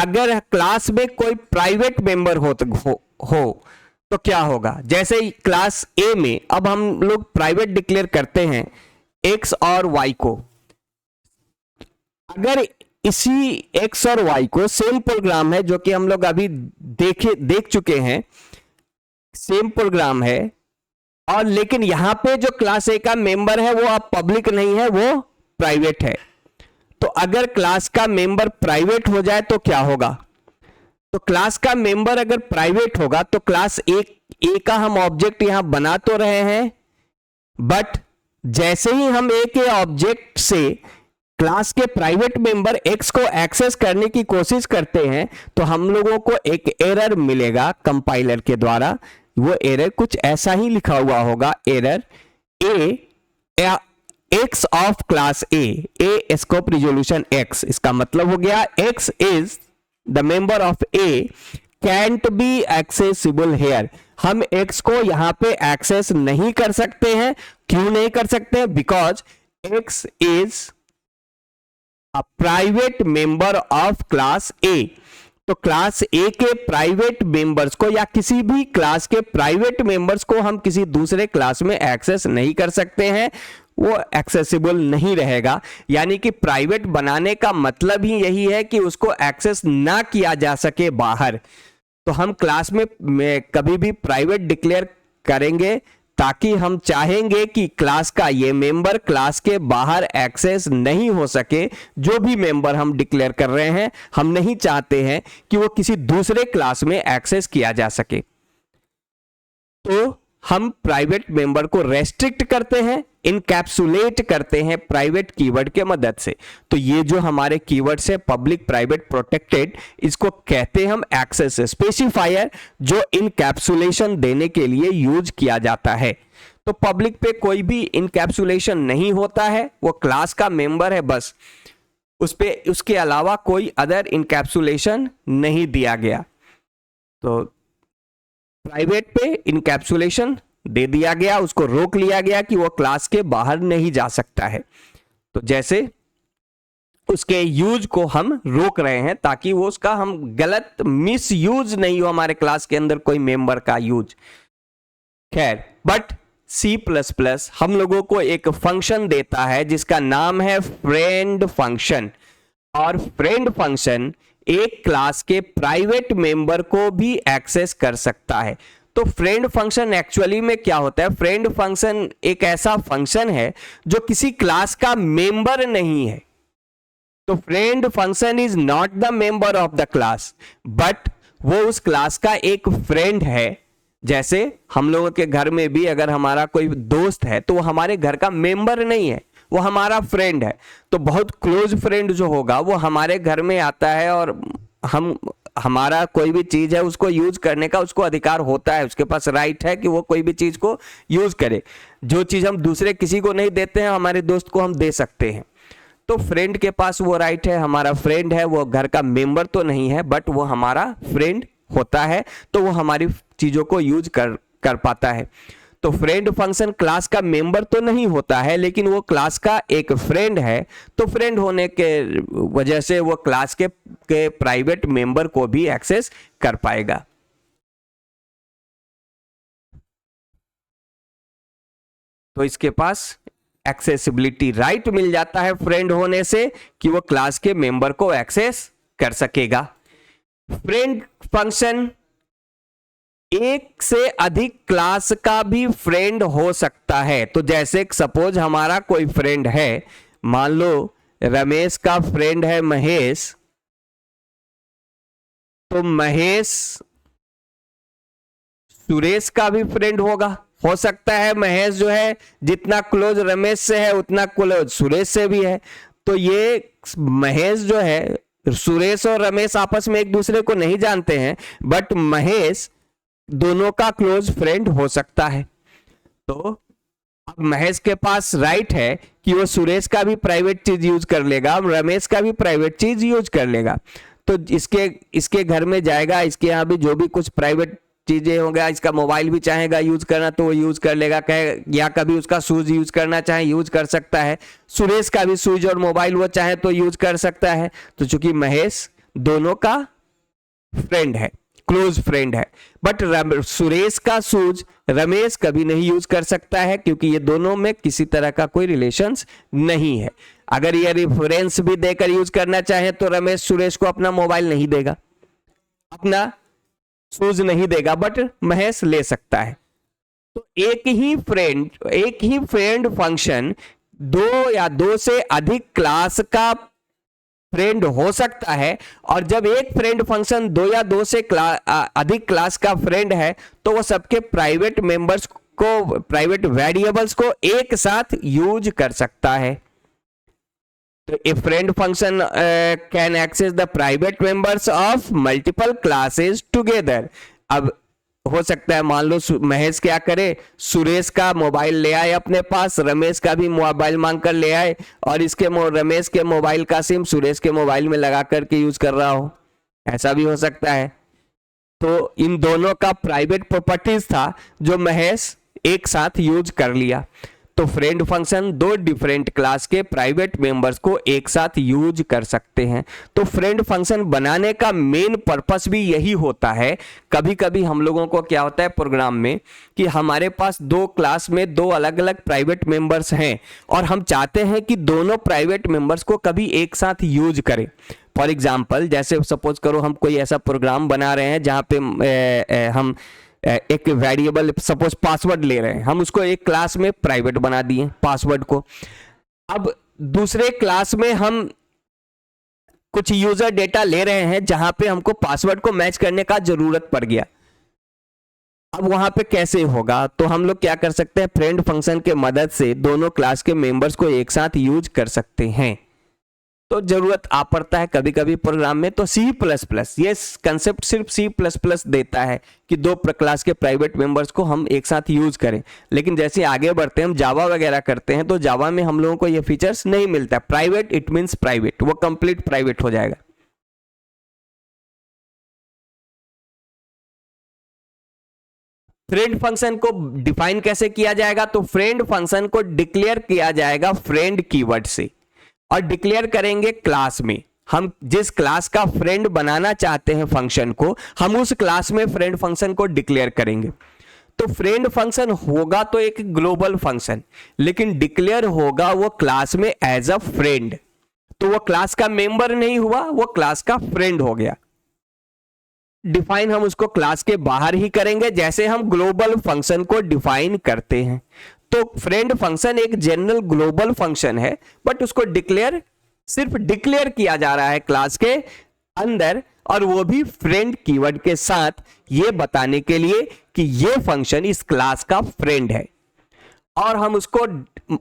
अगर क्लास में कोई प्राइवेट मेंबर हो तो क्या होगा। जैसे ही क्लास ए में अब हम लोग प्राइवेट डिक्लेयर करते हैं एक्स और वाई को, अगर इसी एक्स और वाई को सेम प्रोग्राम है जो कि हम लोग अभी देख चुके हैं, सेम प्रोग्राम है, और लेकिन यहां पे जो क्लास ए का मेंबर है वो अब पब्लिक नहीं है, वो प्राइवेट है। तो अगर क्लास का मेंबर प्राइवेट हो जाए तो क्या होगा। तो क्लास का मेंबर अगर प्राइवेट होगा तो क्लास ए का हम ऑब्जेक्ट यहां बना तो रहे हैं, बट जैसे ही हम ए के ऑब्जेक्ट से क्लास के प्राइवेट मेंबर एक्स को एक्सेस करने की कोशिश करते हैं तो हम लोगों को एक एरर मिलेगा कंपाइलर के द्वारा। वो एरर कुछ ऐसा ही लिखा हुआ होगा, error x of class A scope resolution x. इसका मतलब हो गया x is the member of A can't be accessible here. हम एक्स को यहां पे एक्सेस नहीं कर सकते हैं। क्यों नहीं कर सकते? Because x is a private member of class ए। तो क्लास ए के प्राइवेट मेंबर्स को या किसी भी क्लास के प्राइवेट मेंबर्स को हम किसी दूसरे क्लास में एक्सेस नहीं कर सकते हैं, वो एक्सेसिबल नहीं रहेगा। यानी कि प्राइवेट बनाने का मतलब ही यही है कि उसको एक्सेस ना किया जा सके बाहर। तो हम क्लास में कभी भी प्राइवेट डिक्लेयर करेंगे ताकि हम चाहेंगे कि क्लास का ये मेंबर क्लास के बाहर एक्सेस नहीं हो सके। जो भी मेंबर हम डिक्लेयर कर रहे हैं हम नहीं चाहते हैं कि वो किसी दूसरे क्लास में एक्सेस किया जा सके। तो हम प्राइवेट मेंबर को रेस्ट्रिक्ट करते हैं, इनकैप्सुलेट करते हैं प्राइवेट कीवर्ड के मदद से। तो ये जो हमारे कीवर्ड्स है पब्लिक, प्राइवेट, प्रोटेक्टेड, इसको कहते हैं हम एक्सेस स्पेसिफायर, जो इनकैप्सुलेशन देने के लिए यूज किया जाता है। तो पब्लिक पे कोई भी इनकैप्सुलेशन नहीं होता है, वो क्लास का मेंबर है बस, उस पे उसके अलावा कोई अदर इनकैप्सुलेशन नहीं दिया गया। तो प्राइवेट पे इनकैप्सुलेशन दे दिया गया, उसको रोक लिया गया कि वो क्लास के बाहर नहीं जा सकता है। तो जैसे उसके यूज को हम रोक रहे हैं ताकि वो उसका हम गलत मिस यूज नहीं हो हमारे क्लास के अंदर कोई मेंबर का यूज। खैर, बट C++ हम लोगों को एक फंक्शन देता है जिसका नाम है फ्रेंड फंक्शन। और फ्रेंड फंक्शन एक क्लास के प्राइवेट मेंबर को भी एक्सेस कर सकता है। तो फ्रेंड फंक्शन एक्चुअली में क्या होता है? फ्रेंड फंक्शन एक ऐसा फंक्शन है जो किसी क्लास का मेंबर नहीं है। तो friend function is not the member of the class, but वो उस क्लास का एक फ्रेंड है। जैसे हम लोगों के घर में भी अगर हमारा कोई दोस्त है तो वो हमारे घर का मेंबर नहीं है, वो हमारा फ्रेंड है। तो बहुत क्लोज फ्रेंड जो होगा वो हमारे घर में आता है और हमारा कोई भी चीज है उसको यूज करने का उसको अधिकार होता है, उसके पास राइट है कि वो कोई भी चीज को यूज करे। जो चीज हम दूसरे किसी को नहीं देते हैं हमारे दोस्त को हम दे सकते हैं। तो फ्रेंड के पास वो राइट है, हमारा फ्रेंड है, वो घर का मेंबर तो नहीं है बट वो हमारा फ्रेंड होता है, तो वो हमारी चीजों को यूज कर पाता है। तो फ्रेंड फंक्शन क्लास का मेंबर तो नहीं होता है लेकिन वो क्लास का एक फ्रेंड है। तो फ्रेंड होने के वजह से वो क्लास के प्राइवेट मेंबर को भी एक्सेस कर पाएगा। तो इसके पास एक्सेसिबिलिटी राइट मिल जाता है फ्रेंड होने से कि वो क्लास के मेंबर को एक्सेस कर सकेगा। फ्रेंड फंक्शन एक से अधिक क्लास का भी फ्रेंड हो सकता है। तो जैसे सपोज हमारा कोई फ्रेंड है, मान लो रमेश का फ्रेंड है महेश, तो महेश सुरेश का भी फ्रेंड होगा। हो सकता है महेश जो है जितना क्लोज रमेश से है उतना क्लोज सुरेश से भी है। तो ये महेश जो है, सुरेश और रमेश आपस में एक दूसरे को नहीं जानते हैं बट महेश दोनों का क्लोज फ्रेंड हो सकता है। तो अब महेश के पास राइट है कि वो सुरेश का भी प्राइवेट चीज यूज कर लेगा, रमेश का भी प्राइवेट चीज यूज कर लेगा। तो इसके घर में जाएगा, इसके यहाँ भी जो भी कुछ प्राइवेट चीजें होगा, इसका मोबाइल भी चाहेगा यूज करना तो वो यूज कर लेगा, कहे या कभी उसका शूज यूज करना चाहे यूज कर सकता है। सुरेश का भी शूज और मोबाइल वो चाहे तो यूज कर सकता है। तो चूंकि महेश दोनों का फ्रेंड है, क्लोज फ्रेंड है। बट सुरेश का शूज रमेश कभी नहीं यूज कर सकता है, क्योंकि ये दोनों में किसी तरह का कोई रिलेशंस नहीं है। अगर ये रेफरेंस भी देकर यूज करना चाहे तो रमेश सुरेश को अपना मोबाइल नहीं देगा, अपना शूज नहीं देगा, बट महेश ले सकता है। तो एक ही फ्रेंड फंक्शन दो या दो से अधिक क्लास का फ्रेंड हो सकता है, और जब एक फ्रेंड फंक्शन दो या दो से अधिक क्लास का फ्रेंड है तो वो सबके प्राइवेट मेंबर्स को, प्राइवेट वेरिएबल्स को एक साथ यूज कर सकता है। तो a friend function can access the private members of multiple classes together. अब हो सकता है मान लो महेश क्या करे, सुरेश का मोबाइल ले आए अपने पास, रमेश का भी मोबाइल मांग कर ले आए, और इसके रमेश के मोबाइल का सिम सुरेश के मोबाइल में लगा करके यूज कर रहा हो, ऐसा भी हो सकता है। तो इन दोनों का प्राइवेट प्रॉपर्टीज था जो महेश एक साथ यूज कर लिया। तो फ्रेंड फंक्शन दो डिफरेंट क्लास के प्राइवेट मेंबर्स को एक साथ यूज कर सकते हैं। तो फ्रेंड फंक्शन बनाने का मेन पर्पस भी यही होता है। कभी कभी हम लोगों को क्या होता है प्रोग्राम में कि हमारे पास दो क्लास में दो अलग अलग प्राइवेट मेंबर्स हैं, और हम चाहते हैं कि दोनों प्राइवेट मेंबर्स को कभी एक साथ यूज करें। फॉर एग्जाम्पल, जैसे सपोज करो हम कोई ऐसा प्रोग्राम बना रहे हैं जहाँ पे हम एक वेरिएबल सपोज पासवर्ड ले रहे हैं, हम उसको एक क्लास में प्राइवेट बना दिए पासवर्ड को। अब दूसरे क्लास में हम कुछ यूजर डेटा ले रहे हैं जहां पे हमको पासवर्ड को मैच करने का जरूरत पड़ गया। अब वहां पे कैसे होगा, तो हम लोग क्या कर सकते हैं, फ्रेंड फंक्शन के मदद से दोनों क्लास के मेंबर्स को एक साथ यूज कर सकते हैं। तो जरूरत आ पड़ता है कभी कभी प्रोग्राम में, तो C++, ये कंसेप्ट सिर्फ C++ देता है कि दो क्लास के प्राइवेट मेंबर्स को हम एक साथ यूज करें। लेकिन जैसे आगे बढ़ते हैं, हम जावा वगैरह करते हैं, तो जावा में हम लोगों को ये फीचर्स नहीं मिलता। प्राइवेट इट मींस प्राइवेट, वो कंप्लीट प्राइवेट हो जाएगा। फ्रेंड फंक्शन को डिफाइन कैसे किया जाएगा, तो फ्रेंड फंक्शन को डिक्लेयर किया जाएगा फ्रेंड कीवर्ड से, और डिक्लेयर करेंगे क्लास में। हम जिस क्लास का फ्रेंड बनाना चाहते हैं फंक्शन को, हम उस क्लास में फ्रेंड फंक्शन को डिक्लेयर करेंगे। तो फ्रेंड फंक्शन होगा तो एक ग्लोबल फंक्शन, लेकिन डिक्लेयर होगा वो क्लास में एज अ फ्रेंड। तो वो क्लास का मेंबर नहीं हुआ, वो क्लास का फ्रेंड हो गया। डिफाइन हम उसको क्लास के बाहर ही करेंगे, जैसे हम ग्लोबल फंक्शन को डिफाइन करते हैं। तो फ्रेंड फंक्शन एक जनरल ग्लोबल फंक्शन है, बट उसको डिक्लेयर सिर्फ डिक्लेयर किया जा रहा है क्लास के अंदर, और वो भी फ्रेंड कीवर्ड के साथ, ये बताने के लिए कि ये फंक्शन इस क्लास का फ्रेंड है। और हम उसको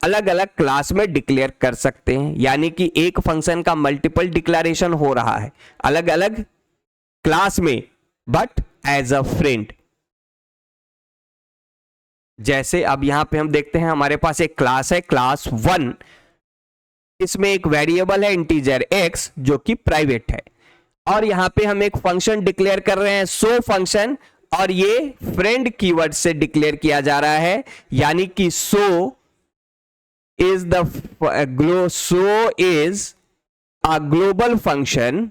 अलग अलग क्लास में डिक्लेयर कर सकते हैं, यानी कि एक फंक्शन का मल्टीपल डिक्लेरेशन हो रहा है अलग अलग क्लास में, बट एज अ फ्रेंड। जैसे अब यहां पे हम देखते हैं हमारे पास एक क्लास है क्लास 1, इसमें एक वेरिएबल है इंटीजर x जो कि प्राइवेट है, और यहां पे हम एक फंक्शन डिक्लेयर कर रहे हैं सो फंक्शन, और ये फ्रेंड कीवर्ड से डिक्लेयर किया जा रहा है, यानी कि so is a global function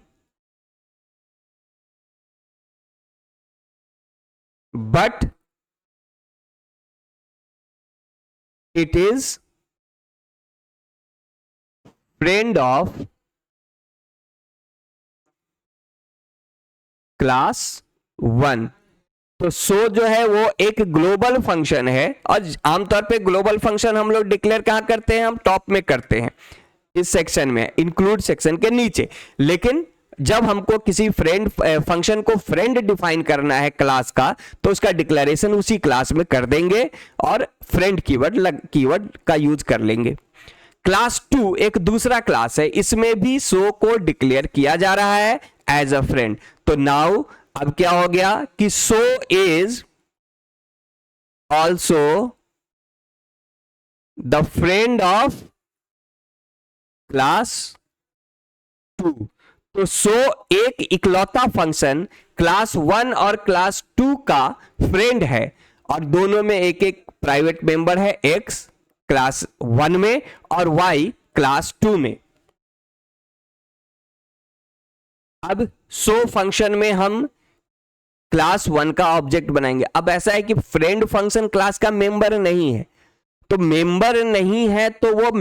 but it is friend of class 1। तो सो जो है वो एक ग्लोबल फंक्शन है, और आमतौर पे ग्लोबल फंक्शन हम लोग डिक्लेयर कहां करते हैं, हम टॉप में करते हैं इस सेक्शन में, इंक्लूड सेक्शन के नीचे। लेकिन जब हमको किसी फ्रेंड फंक्शन को फ्रेंड डिफाइन करना है क्लास का, तो उसका डिक्लेरेशन उसी क्लास में कर देंगे और फ्रेंड कीवर्ड का यूज कर लेंगे। क्लास 2 एक दूसरा क्लास है, इसमें भी सो को डिक्लेयर किया जा रहा है एज अ फ्रेंड। तो नाउ अब क्या हो गया कि so is also the friend of class 2। तो सो एक इकलौता फंक्शन क्लास 1 और क्लास 2 का फ्रेंड है, और दोनों में एक एक प्राइवेट मेंबर है, x क्लास 1 में और y क्लास 2 में। अब सो फंक्शन में हम क्लास 1 का ऑब्जेक्ट बनाएंगे। अब ऐसा है कि फ्रेंड फंक्शन क्लास का मेंबर नहीं है, तो मेंबर नहीं है तो वो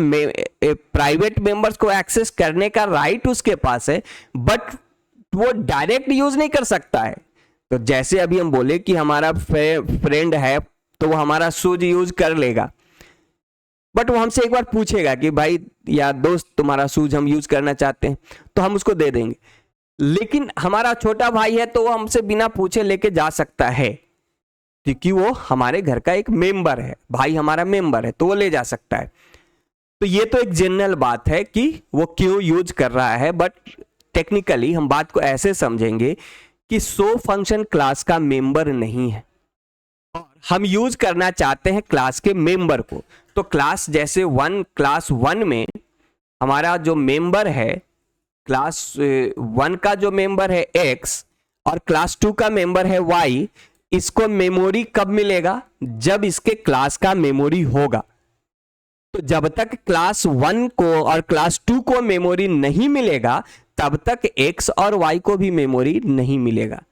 प्राइवेट मेंबर्स को एक्सेस करने का राइट उसके पास है, बट वो डायरेक्ट यूज नहीं कर सकता है। तो जैसे अभी हम बोले कि हमारा फ्रेंड है तो वो हमारा शूज यूज कर लेगा, बट वो हमसे एक बार पूछेगा कि भाई या दोस्त तुम्हारा शूज हम यूज करना चाहते हैं, तो हम उसको दे देंगे। लेकिन हमारा छोटा भाई है तो वो हमसे बिना पूछे लेके जा सकता है, क्योंकि वो हमारे घर का एक मेंबर है, भाई हमारा मेंबर है, तो वो ले जा सकता है। तो ये तो एक जनरल बात है कि वो क्यों यूज कर रहा है, बट टेक्निकली हम बात को ऐसे समझेंगे कि सो फंक्शन क्लास का मेंबर नहीं है, हम यूज करना चाहते हैं क्लास के मेंबर को। तो क्लास जैसे क्लास 1 में हमारा जो मेंबर है, क्लास 1 का जो मेंबर है x और क्लास 2 का मेंबर है y, इसको मेमोरी कब मिलेगा? जब इसके क्लास का मेमोरी होगा। तो जब तक क्लास 1 को और क्लास 2 को मेमोरी नहीं मिलेगा तब तक x और y को भी मेमोरी नहीं मिलेगा।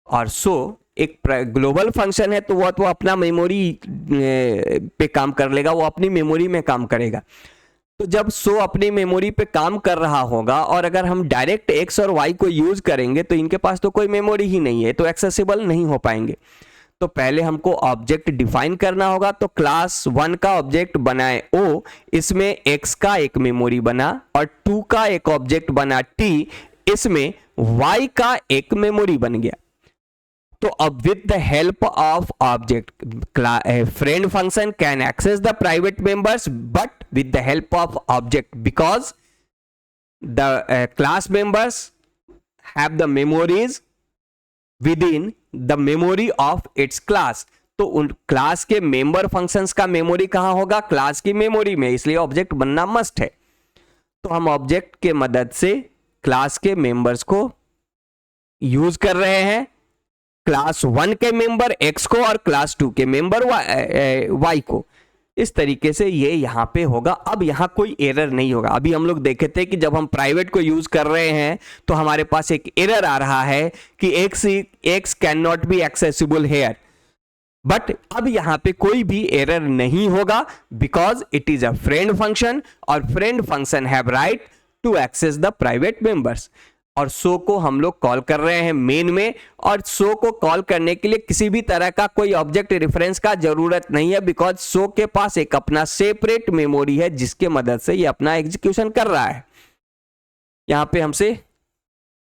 और सो एक ग्लोबल फंक्शन है तो वो तो अपना मेमोरी पे काम कर लेगा, वो अपनी मेमोरी में काम करेगा। तो जब सो अपनी मेमोरी पे काम कर रहा होगा और अगर हम डायरेक्ट x और y को यूज करेंगे तो इनके पास तो कोई मेमोरी ही नहीं है, तो एक्सेसिबल नहीं हो पाएंगे। तो पहले हमको ऑब्जेक्ट डिफाइन करना होगा। तो क्लास 1 का ऑब्जेक्ट बनाए o, इसमें x का एक मेमोरी बना, और 2 का एक ऑब्जेक्ट बना t, इसमें y का एक मेमोरी बन गया। तो अब with the help of object, friend function can access the private members but with the help of object, because the class members have the memories within the memory of its class. तो उन class के member functions का memory कहां होगा? Class की memory में, इसलिए object बनना मस्ट है। तो हम ऑब्जेक्ट के मदद से क्लास के मेंबर्स को यूज कर रहे हैं, क्लास 1 के मेंबर x को और क्लास 2 के मेंबर y को। इस तरीके से ये यहां पे होगा। अब यहां कोई एरर नहीं होगा। अभी हम लोग देखे थे कि जब हम प्राइवेट को यूज कर रहे हैं तो हमारे पास एक एरर आ रहा है कि x can not be accessible here, but अब यहां पे कोई भी एरर नहीं होगा, because it is a friend function और friend function have right to access the private members. और सो को हम लोग कॉल कर रहे हैं मेन में, और सो को कॉल करने के लिए किसी भी तरह का कोई ऑब्जेक्ट रेफरेंस का जरूरत नहीं है, बिकॉज सो के पास एक अपना सेपरेट मेमोरी है जिसके मदद से ये अपना एग्जीक्यूशन कर रहा है। यहां पे हमसे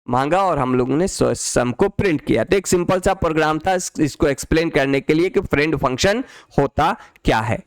मांगा और हम लोगों ने सम को प्रिंट किया। तो एक सिंपल सा प्रोग्राम था इसको एक्सप्लेन करने के लिए कि फ्रेंड फंक्शन होता क्या है।